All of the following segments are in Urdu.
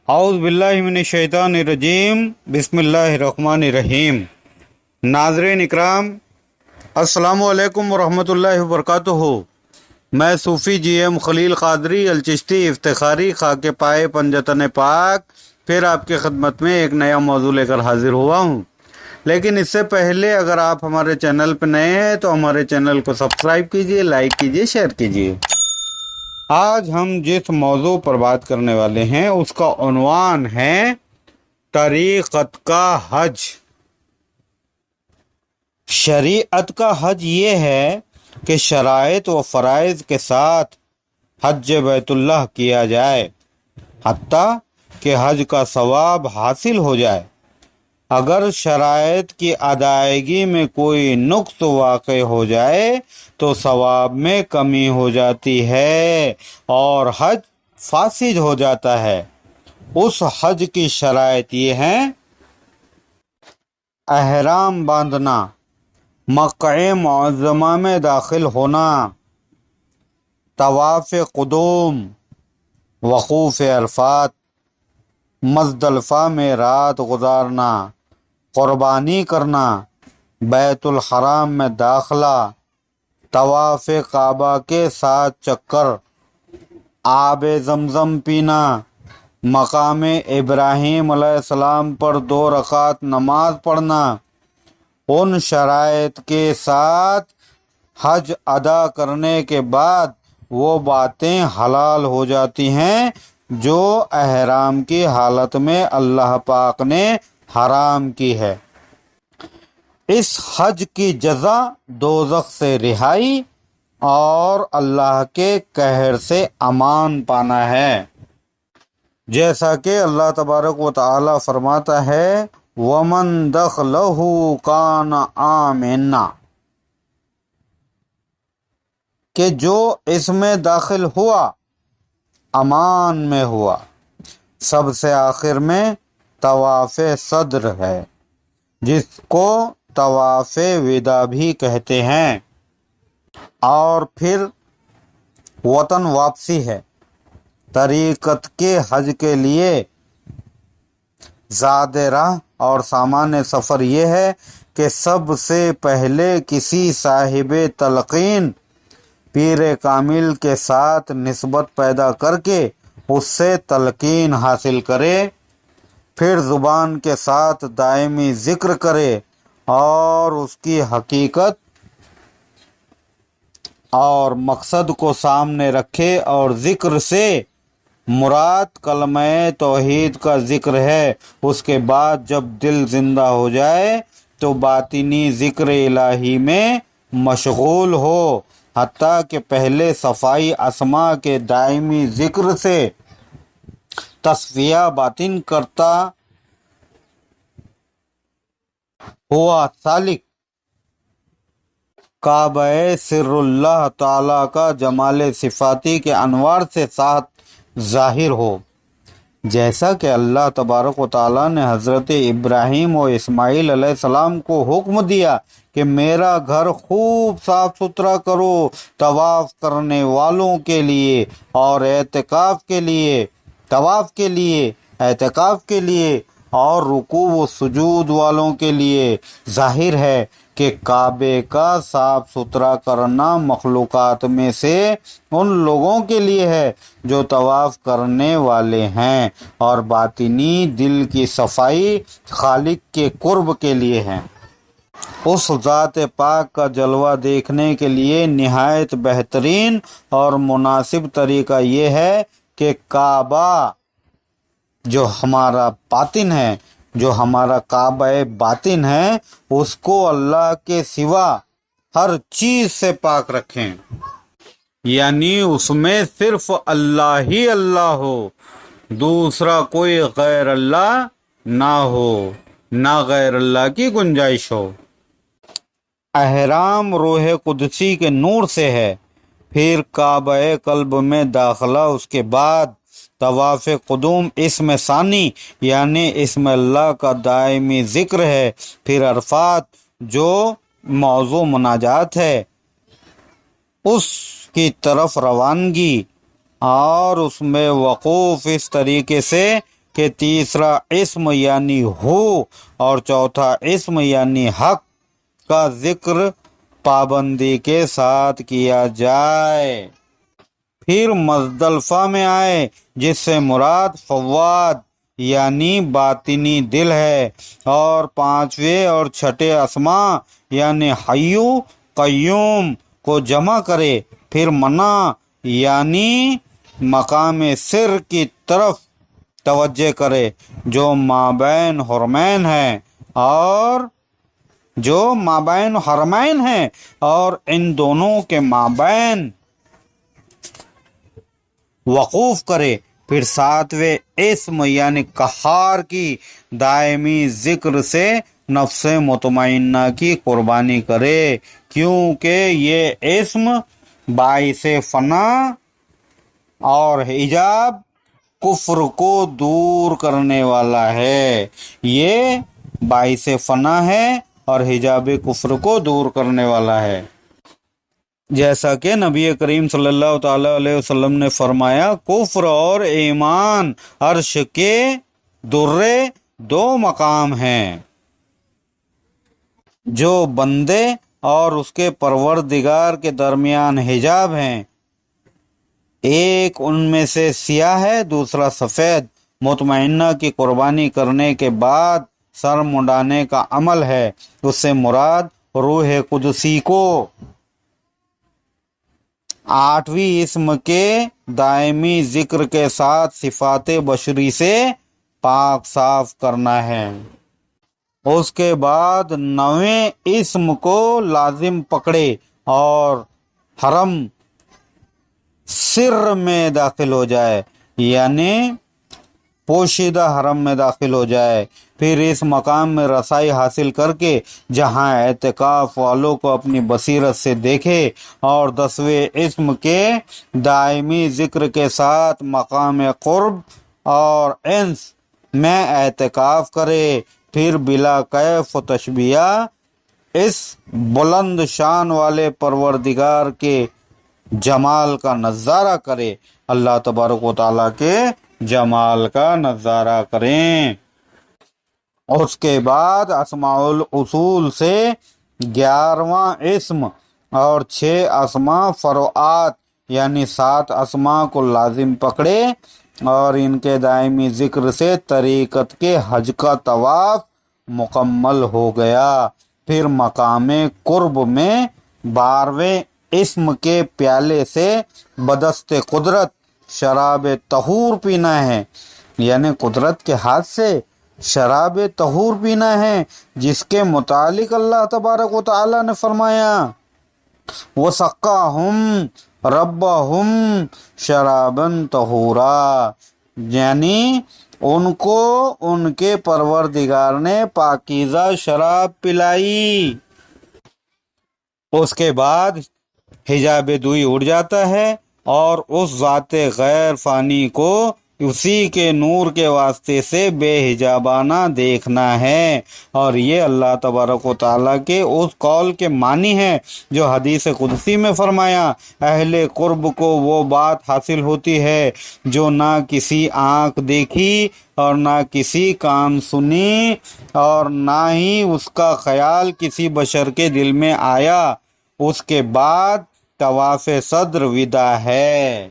اعوذ باللہ من الشیطان الرجیم بسم اللہ الرحمن الرحیم۔ ناظرین اکرام، السلام علیکم ورحمۃ اللہ وبرکاتہ۔ میں صوفی جی ایم خلیل قادری الچشتی افتخاری خاک پائے پنجتن پاک پھر آپ کی خدمت میں ایک نیا موضوع لے کر حاضر ہوا ہوں۔ لیکن اس سے پہلے اگر آپ ہمارے چینل پہ نئے ہیں تو ہمارے چینل کو سبسکرائب کیجئے، لائک کیجئے، شیئر کیجئے۔ آج ہم جس موضوع پر بات کرنے والے ہیں اس کا عنوان ہے طریقت کا حج۔ شریعت کا حج یہ ہے کہ شرائط و فرائض کے ساتھ حج بیت اللہ کیا جائے، حتیٰ کہ حج کا ثواب حاصل ہو جائے۔ اگر شرائط کی ادائیگی میں کوئی نقص واقع ہو جائے تو ثواب میں کمی ہو جاتی ہے اور حج فاسد ہو جاتا ہے۔ اس حج کی شرائط یہ ہیں: احرام باندھنا، مکہ معظمہ میں داخل ہونا، طواف قدوم، وقوف عرفات، مزدلفہ میں رات گزارنا، قربانی کرنا، بیت الحرام میں داخلہ، طواف کعبہ کے 7 چکر، آب زمزم پینا، مقام ابراہیم علیہ السلام پر 2 رکعت نماز پڑھنا۔ ان شرائط کے ساتھ حج ادا کرنے کے بعد وہ باتیں حلال ہو جاتی ہیں جو احرام کی حالت میں اللہ پاک نے حرام کی ہے۔ اس حج کی جزا دوزخ سے رہائی اور اللہ کے قہر سے امان پانا ہے، جیسا کہ اللہ تبارک و تعالی فرماتا ہے وَمَن دَخْلَهُ كَانَ آمِنًا، کہ جو اس میں داخل ہوا امان میں ہوا۔ سب سے آخر میں طواف صدر ہے جس کو طواف وداع بھی کہتے ہیں، اور پھر وطن واپسی ہے۔ طریقت کے حج کے لیے زاد راہ اور سامان سفر یہ ہے کہ سب سے پہلے کسی صاحب تلقین پیر کامل کے ساتھ نسبت پیدا کر کے اس سے تلقین حاصل کرے، پھر زبان کے ساتھ دائمی ذکر کرے اور اس کی حقیقت اور مقصد کو سامنے رکھے، اور ذکر سے مراد کلمہ توحید کا ذکر ہے۔ اس کے بعد جب دل زندہ ہو جائے تو باطنی ذکر الہی میں مشغول ہو، حتیٰ کہ پہلے صفائی اسماء کے دائمی ذکر سے تصفیہ باطن کرتا ہوا سالک کعبہ سر اللہ تعالیٰ کا جمال صفاتی کے انوار سے ساتھ ظاہر ہو، جیسا کہ اللہ تبارک و تعالیٰ نے حضرت ابراہیم و اسماعیل علیہ السلام کو حکم دیا کہ میرا گھر خوب صاف ستھرا کرو طواف کرنے والوں کے لیے اور اعتکاف کے لیے، طواف کے لیے، اعتکاف کے لیے اور رکوع و سجود والوں کے لیے۔ ظاہر ہے کہ کعبے کا صاف ستھرا کرنا مخلوقات میں سے ان لوگوں کے لیے ہے جو طواف کرنے والے ہیں، اور باطنی دل کی صفائی خالق کے قرب کے لیے ہے۔ اس ذات پاک کا جلوہ دیکھنے کے لیے نہایت بہترین اور مناسب طریقہ یہ ہے کہ کعبہ جو ہمارا باطن ہے، جو ہمارا کعبہ باطن ہے، اس کو اللہ کے سوا ہر چیز سے پاک رکھیں، یعنی اس میں صرف اللہ ہی اللہ ہو، دوسرا کوئی غیر اللہ نہ ہو، نہ غیر اللہ کی گنجائش ہو۔ احرام روح قدسی کے نور سے ہے، پھر کعبہ قلب میں داخلہ، اس کے بعد طواف قدوم اسم ثانی یعنی اسم اللہ کا دائمی ذکر ہے، پھر عرفات جو موضوع مناجات ہے اس کی طرف روانگی، اور اس میں وقوف اس طریقے سے کہ تیسرا اسم یعنی ہو اور چوتھا اسم یعنی حق کا ذکر پابندی کے ساتھ کیا جائے۔ پھر مزدلفہ میں آئے، جس سے مراد فواد یعنی باطنی دل ہے، اور پانچویں اور چھٹے اسماء یعنی حیو قیوم کو جمع کرے۔ پھر منا یعنی مقام سر کی طرف توجہ کرے، جو مابین حرمین ہے اور ان دونوں کے مابین وقوف کرے۔ پھر ساتویں اسم یعنی قہار کی دائمی ذکر سے نفس مطمئنہ کی قربانی کرے، کیونکہ یہ اسم باعث فنا اور حجاب کفر کو دور کرنے والا ہے۔ یہ باعث فنا ہے اور حجاب کفر کو دور کرنے والا ہے، جیسا کہ نبی کریم صلی اللہ تعالی علیہ وسلم نے فرمایا، کفر اور ایمان عرش کے درے دو مقام ہیں جو بندے اور اس کے پروردگار کے درمیان حجاب ہیں، ایک ان میں سے سیاہ ہے، دوسرا سفید۔ مطمئنہ کی قربانی کرنے کے بعد سر منڈانے کا عمل ہے، اس سے مراد روح قدسی کو آٹھویں اسم کے دائمی ذکر کے ساتھ صفات بشری سے پاک صاف کرنا ہے۔ اس کے بعد نویں اسم کو لازم پکڑے اور حرم سر میں داخل ہو جائے، یعنی پوشیدہ حرم میں داخل ہو جائے۔ پھر اس مقام میں رسائی حاصل کر کے جہاں اعتکاف والوں کو اپنی بصیرت سے دیکھے اور 10ویں اسم کے دائمی ذکر کے ساتھ مقام قرب اور انس میں اعتکاف کرے۔ پھر بلا کیف و تشبیہ اس بلند شان والے پروردگار کے جمال کا نظارہ کرے، اللہ تبارک و تعالیٰ کے جمال کا نظارہ کریں۔ اس کے بعد اسماء الاصول سے 11واں اسم اور 6 اسماء فروعات یعنی 7 اسماء کو لازم پکڑے اور ان کے دائمی ذکر سے طریقت کے حج کا طواف مکمل ہو گیا۔ پھر مقام قرب میں 12ویں اسم کے پیالے سے بدست قدرت شراب طہور پینا ہے، یعنی قدرت کے ہاتھ سے شراب طہور پینا ہے، جس کے متعلق اللہ تبارک و تعالی نے فرمایا، وَسَقَّاهُمْ رَبَّهُمْ شَرَابًا طَهُورًا، یعنی ان کو ان کے پروردگار نے پاکیزہ شراب پلائی۔ اس کے بعد حجاب دوئی اڑ جاتا ہے اور اس ذات غیر فانی کو اسی کے نور کے واسطے سے بے حجابانہ دیکھنا ہے، اور یہ اللہ تبارک و تعالیٰ کے اس قول کے معنی ہے جو حدیث قدسی میں فرمایا، اہل قرب کو وہ بات حاصل ہوتی ہے جو نہ کسی آنکھ دیکھی اور نہ کسی کان سنی اور نہ ہی اس کا خیال کسی بشر کے دل میں آیا۔ اس کے بعد طواف صدر وداع ہے،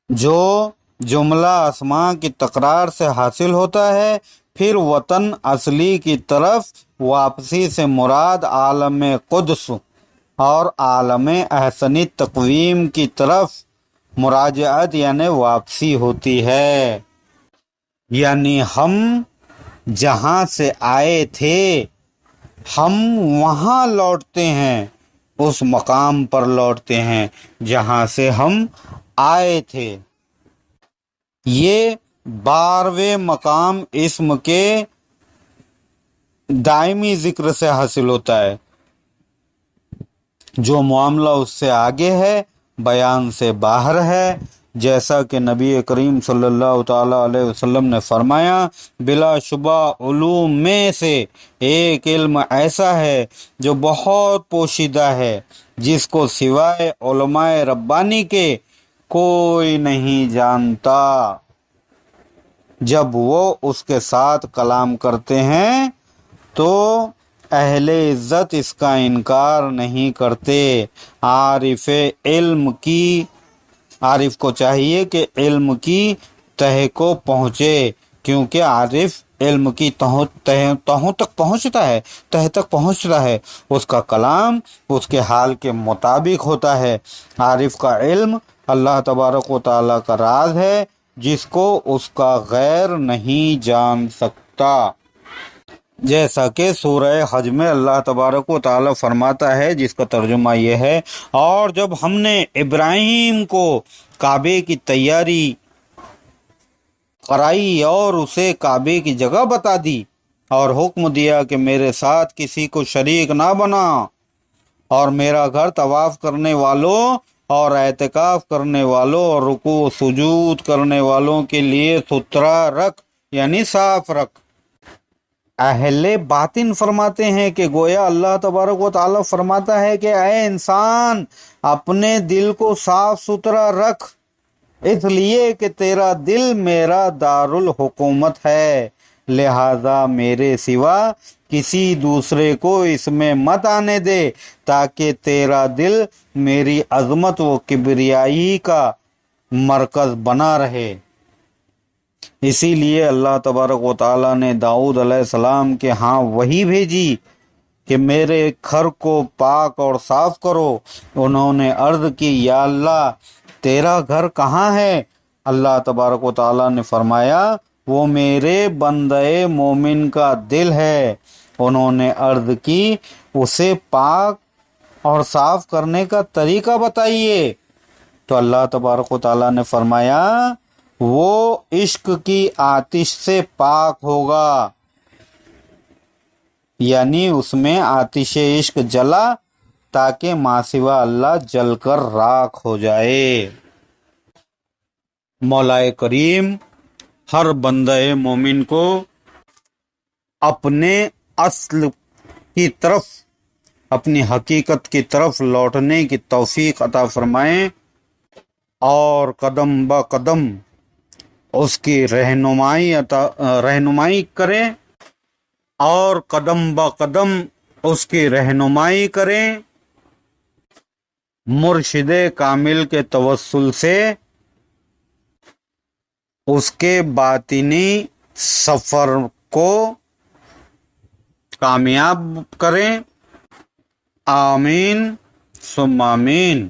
جو جملہ اسماء کی تکرار سے حاصل ہوتا ہے۔ پھر وطن اصلی کی طرف واپسی سے مراد عالم قدس اور عالم احسنی تقویم کی طرف مراجعت یعنی واپسی ہوتی ہے، یعنی ہم جہاں سے آئے تھے ہم وہاں لوٹتے ہیں، اس مقام پر لوٹتے ہیں جہاں سے ہم آئے تھے۔ یہ 12ویں مقام اسم کے دائمی ذکر سے حاصل ہوتا ہے، جو معاملہ اس سے آگے ہے بیان سے باہر ہے، جیسا کہ نبی کریم صلی اللہ تعالیٰ علیہ وسلم نے فرمایا، بلا شبہ علوم میں سے ایک علم ایسا ہے جو بہت پوشیدہ ہے، جس کو سوائے علماء ربانی کے کوئی نہیں جانتا۔ جب وہ اس کے ساتھ کلام کرتے ہیں تو اہل عزت اس کا انکار نہیں کرتے۔ عارف کو چاہیے کہ علم کی تہ کو پہنچے، کیونکہ عارف علم کی تہوں تک پہنچتا ہے، تہ تک پہنچتا ہے، اس کا کلام اس کے حال کے مطابق ہوتا ہے۔ عارف کا علم اللہ تبارک و تعالیٰ کا راز ہے جس کو اس کا غیر نہیں جان سکتا، جیسا کہ سورہ حج میں اللہ تبارک و تعالیٰ فرماتا ہے، جس کا ترجمہ یہ ہے: اور جب ہم نے ابراہیم کو کعبے کی تیاری کرائی اور اسے کعبے کی جگہ بتا دی اور حکم دیا کہ میرے ساتھ کسی کو شریک نہ بنا، اور میرا گھر طواف کرنے والوں اور اعتکاف کرنے والوں اور رکوع و سجود کرنے والوں کے لیے ستھرا رکھ، یعنی صاف رکھ۔ اہل باطن فرماتے ہیں کہ گویا اللہ تبارک و تعالیٰ فرماتا ہے کہ اے انسان، اپنے دل کو صاف ستھرا رکھ، اس لیے کہ تیرا دل میرا دارالحکومت ہے، لہذا میرے سوا کسی دوسرے کو اس میں مت آنے دے، تاکہ تیرا دل میری عظمت و کبریائی کا مرکز بنا رہے۔ اسی لیے اللہ تبارک و تعالیٰ نے داؤد علیہ السلام کے ہاں وحی بھیجی کہ میرے گھر کو پاک اور صاف کرو۔ انہوں نے عرض کی، یا اللہ، تیرا گھر کہاں ہے؟ اللہ تبارک و تعالیٰ نے فرمایا، وہ میرے بندے مومن کا دل ہے۔ انہوں نے عرض کی، اسے پاک اور صاف کرنے کا طریقہ بتائیے۔ تو اللہ تبارک و تعالیٰ نے فرمایا، وہ عشق کی آتش سے پاک ہوگا، یعنی اس میں آتش عشق جلا تاکہ ماں سوا اللہ جل کر راکھ ہو جائے۔ مولا کریم ہر بندہ مومن کو اپنے اصل کی طرف، اپنی حقیقت کی طرف لوٹنے کی توفیق عطا فرمائیں اور قدم با قدم اس کی رہنمائی کریں اور قدم با قدم اس کی رہنمائی کریں، مرشد کامل کے توسل سے اس کے باطنی سفر کو کامیاب کریں۔ آمین ثم آمین۔